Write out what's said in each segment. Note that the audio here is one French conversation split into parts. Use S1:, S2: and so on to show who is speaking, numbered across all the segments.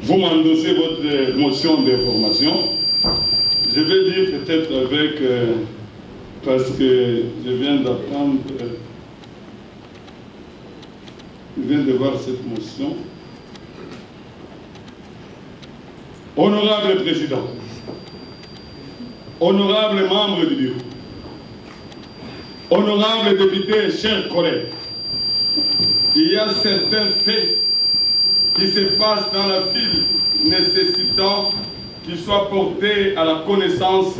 S1: vous m'endossez votre motion d'information. Je vais dire peut-être avec, parce que je viens d'apprendre, je viens de voir cette motion. Honorable Président, honorable membre du bureau, honorable député, chers collègues, il y a certains faits qui se passent dans la ville nécessitant qu'ils soient portés à la connaissance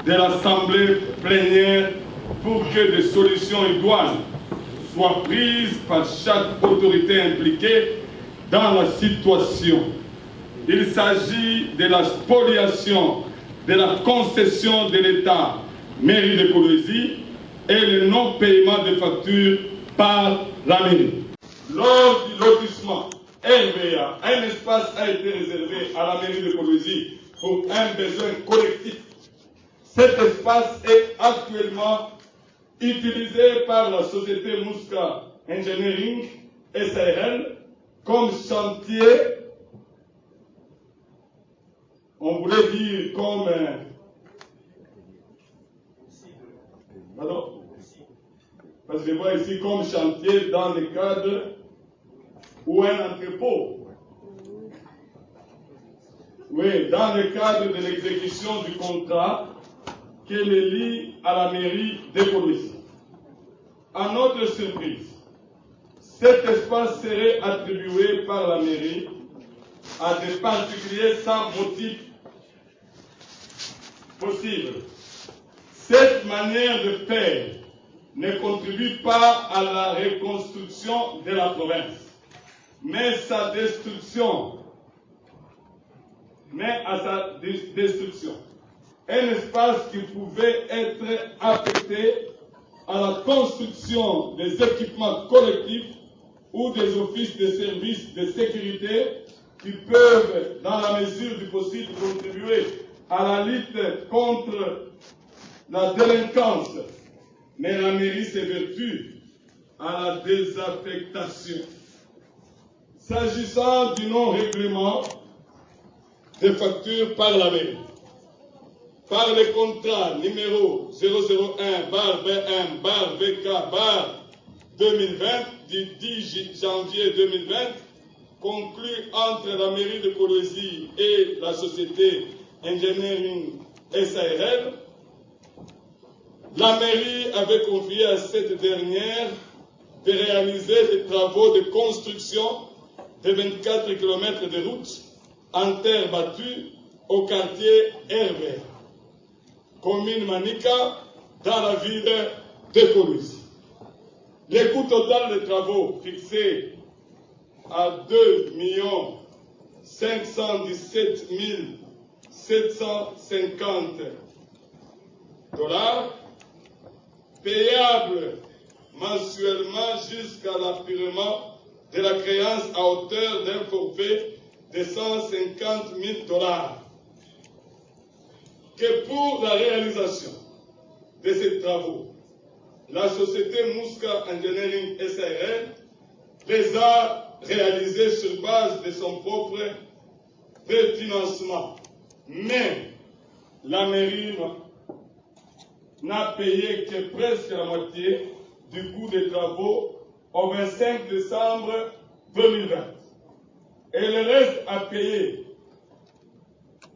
S1: de l'Assemblée plénière pour que des solutions idoines soient prises par chaque autorité impliquée dans la situation. Il s'agit de la spoliation de la concession de l'État, mairie de Kolwezi, et le non-paiement de factures par la mairie. Lors du lotissement RVA, un espace a été réservé à la mairie de Kolwezi pour un besoin collectif. Cet espace est actuellement utilisé par la société Muska Engineering SARL comme chantier. On voulait dire comme pardon, parce que je vois ici comme chantier dans le cadre ou un entrepôt. Oui, dans le cadre de l'exécution du contrat qui le lie à la mairie de Kolwezi. À notre surprise, cet espace serait attribué par la mairie à des particuliers sans motif possible. Cette manière de faire ne contribue pas à la reconstruction de la province, mais à sa destruction. Un espace qui pouvait être affecté à la construction des équipements collectifs ou des offices de services de sécurité qui peuvent, dans la mesure du possible, contribuer à la lutte contre la délinquance. Mais la mairie s'évertue à la désaffectation. S'agissant du non-règlement des factures par la mairie, par le contrat numéro 001/21/VK/2020 du 10 janvier 2020, conclu entre la mairie de Kolwezi et la société Engineering SARL, la mairie avait confié à cette dernière de réaliser des travaux de construction de 24 km de route en terre battue au quartier Hervé, commune Manika, dans la ville de Kolwezi. Le coût total des travaux fixé à 2 517 750 $, payable mensuellement jusqu'à l'appurement de la créance à hauteur d'un forfait de 150 000 $. Que pour la réalisation de ces travaux, la société Muska Engineering SARL les a réalisés sur base de son propre préfinancement. Mais la mairie n'a payé que presque la moitié du coût des travaux au 25 décembre 2020. Et le reste à payer,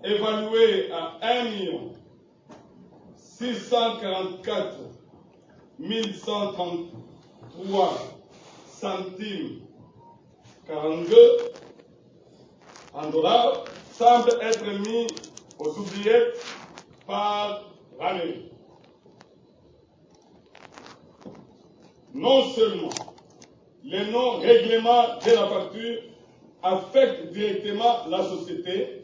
S1: évalué à 1 644 133 centimes 42 en dollars, semble être mis aux oubliettes par la mairie. Non seulement le non-règlement de la facture affecte directement la société,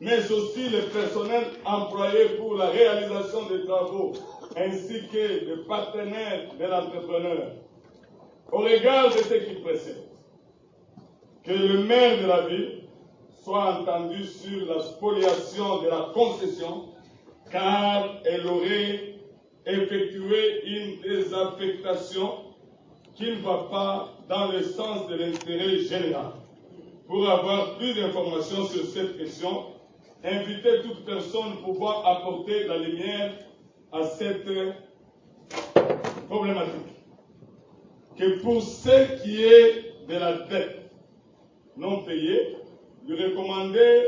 S1: mais aussi le personnel employé pour la réalisation des travaux, ainsi que les partenaires de l'entrepreneur. Au regard de ce qui précède, que le maire de la ville soit entendu sur la spoliation de la concession, car elle aurait effectué une désaffectation qui ne va pas dans le sens de l'intérêt général. Pour avoir plus d'informations sur cette question, invitez toute personne pouvant apporter la lumière à cette problématique. Que pour ce qui est de la dette non payée, lui recommander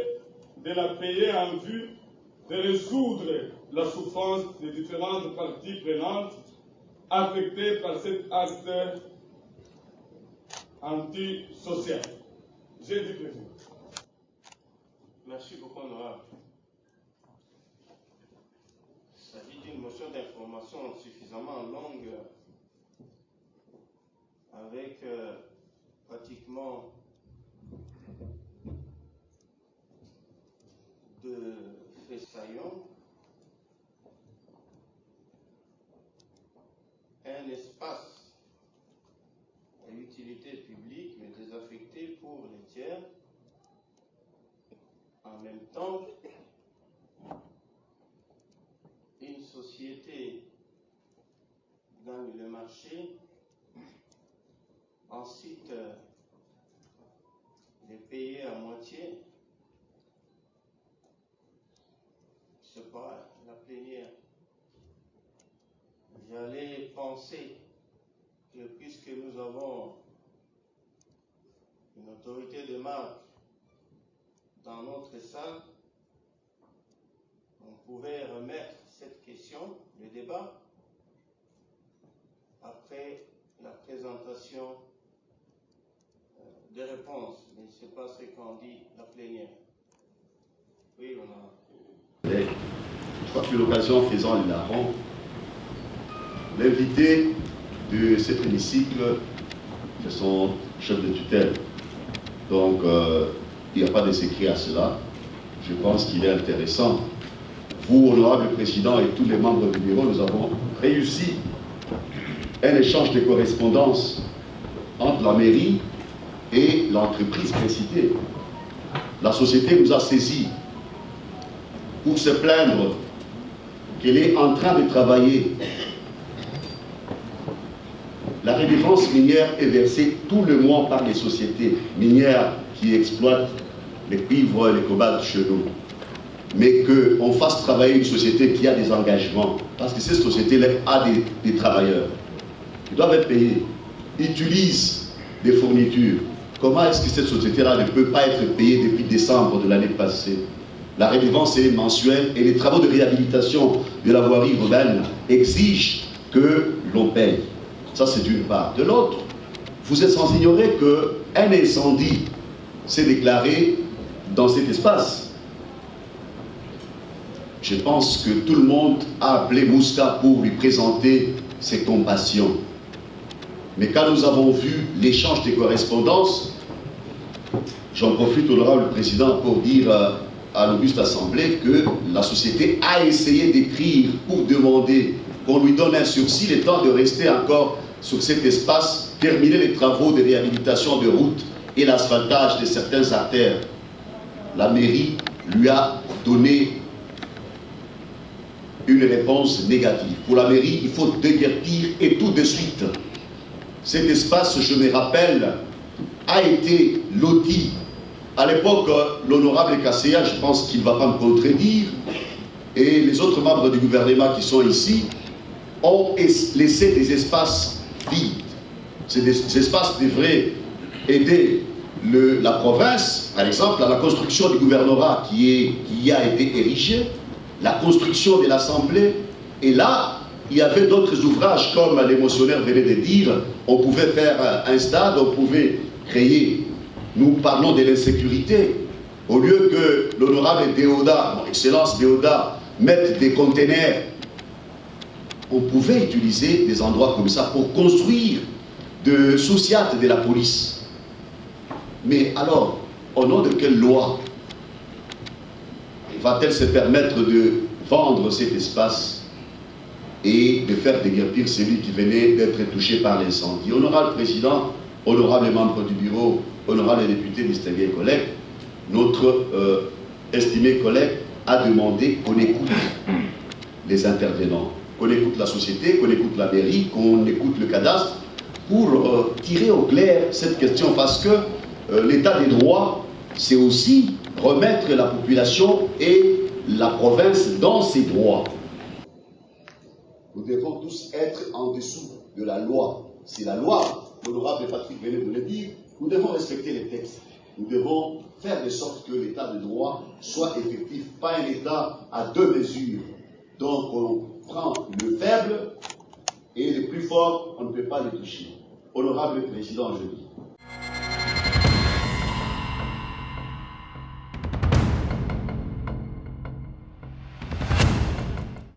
S1: de la payer en vue de résoudre la souffrance des différentes parties prenantes affectées par cet acte antisocial. J'ai dit président.
S2: Merci beaucoup, honorable. Il s'agit d'une motion d'information suffisamment longue avec pratiquement de faits saillants, un espace à utilité publique mais désaffecté pour les tiers, en même temps une société gagne le marché, ensuite les payer à moitié. C'est pas la plénière. J'allais penser que puisque nous avons une autorité de marque dans notre salle, on pouvait remettre cette question, le débat, après la présentation des réponses. Mais ce n'est pas ce qu'en dit la plénière. Oui, on a...
S3: Je crois que l'occasion faisant le larron, l'invité de cet hémicycle, c'est son chef de tutelle. Donc, il n'y a pas de secret à cela. Je pense qu'il est intéressant. Vous, honorable président, et tous les membres du bureau, nous avons réussi un échange de correspondance entre la mairie et l'entreprise précitée. La société nous a saisis pour se plaindre qu'elle est en train de travailler. La redevance minière est versée tout le mois par les sociétés minières qui exploitent les cuivres et les cobalt chez nous. Mais qu'on fasse travailler une société qui a des engagements, parce que cette société-là a des travailleurs. Ils doivent être payés. Ils utilisent des fournitures. Comment est-ce que cette société-là ne peut pas être payée depuis décembre de l'année passée? La redevance est mensuelle et les travaux de réhabilitation de la voirie urbaine exigent que l'on paye. Ça, c'est d'une part. De l'autre, vous êtes sans ignorer qu'un incendie s'est déclaré dans cet espace. Je pense que tout le monde a appelé Mouska pour lui présenter ses compassions. Mais quand nous avons vu l'échange des correspondances, j'en profite, honorable président, pour dire à l'auguste assemblée que la société a essayé d'écrire pour demander qu'on lui donne un sursis, le temps de rester encore sur cet espace, terminer les travaux de réhabilitation de routes et l'asphaltage de certaines artères. La mairie lui a donné une réponse négative. Pour la mairie, il faut déguerpir et tout de suite. Cet espace, je me rappelle, a été loti. À l'époque, l'honorable Kasséa, je pense qu'il ne va pas me contredire, et les autres membres du gouvernement qui sont ici, ont laissé des espaces vides. Ces espaces devraient aider la province, par exemple, à la construction du gouvernorat qui a été érigé, la construction de l'Assemblée, et là, il y avait d'autres ouvrages, comme l'émotionnaire venait de dire, on pouvait faire un stade, on pouvait créer. Nous parlons de l'insécurité. Au lieu que l'honorable Déoda, mon excellence Déoda, mette des containers, on pouvait utiliser des endroits comme ça pour construire de sous-siat de la police. Mais alors, au nom de quelle loi va-t-elle se permettre de vendre cet espace et de faire déguerpir celui qui venait d'être touché par l'incendie? Honorable président, honorables membres du bureau, honorables députés, distingués collègues, notre estimé collègue a demandé qu'on écoute les intervenants, qu'on écoute la société, qu'on écoute la mairie, qu'on écoute le cadastre, pour tirer au clair cette question, parce que l'état des droits, c'est aussi remettre la population et la province dans ses droits. Nous devons tous être en dessous de la loi. C'est la loi, l'honorable Patrick venait de le dire, nous devons respecter les textes. Nous devons faire de sorte que l'état de droit soit effectif, pas un état à deux mesures. Donc on prend le faible et le plus fort, on ne peut pas le toucher. Honorable Président, je dis.